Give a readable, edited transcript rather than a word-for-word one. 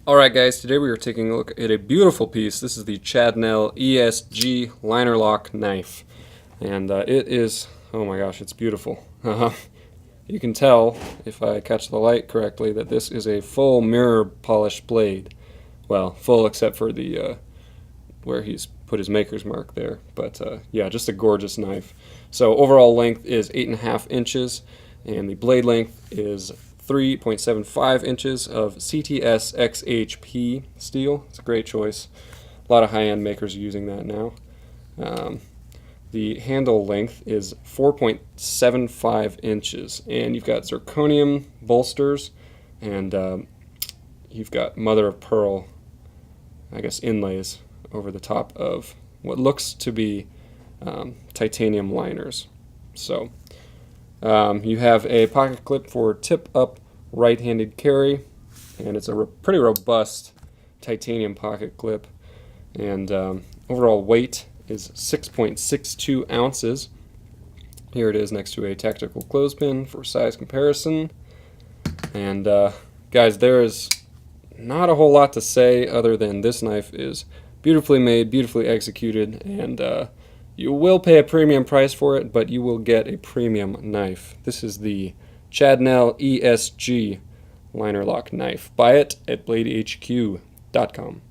Alright guys, today we are taking a look at a beautiful piece. This is the Nell ESG liner lock knife. And it is, oh my gosh, it's beautiful. You can tell, if I catch the light correctly, that this is a full mirror polished blade. Well, full except for the where he's put his maker's mark there. But yeah, just a gorgeous knife. So overall length is 8.5 inches, and the blade length is 3.75 inches of CTS XHP steel. It's a great choice. A lot of high-end makers are using that now. The handle length is 4.75 inches, and you've got zirconium bolsters, and you've got mother of pearl, I guess, inlays over the top of what looks to be titanium liners. So you have a pocket clip for tip-up right-handed carry, and it's a pretty robust titanium pocket clip. And overall weight is 6.62 ounces. Here it is next to a tactical clothespin for size comparison. And guys, there is not a whole lot to say other than this knife is beautifully made, beautifully executed, and you will pay a premium price for it, but you will get a premium knife. This is the Nell ESG liner lock knife. Buy it at bladehq.com.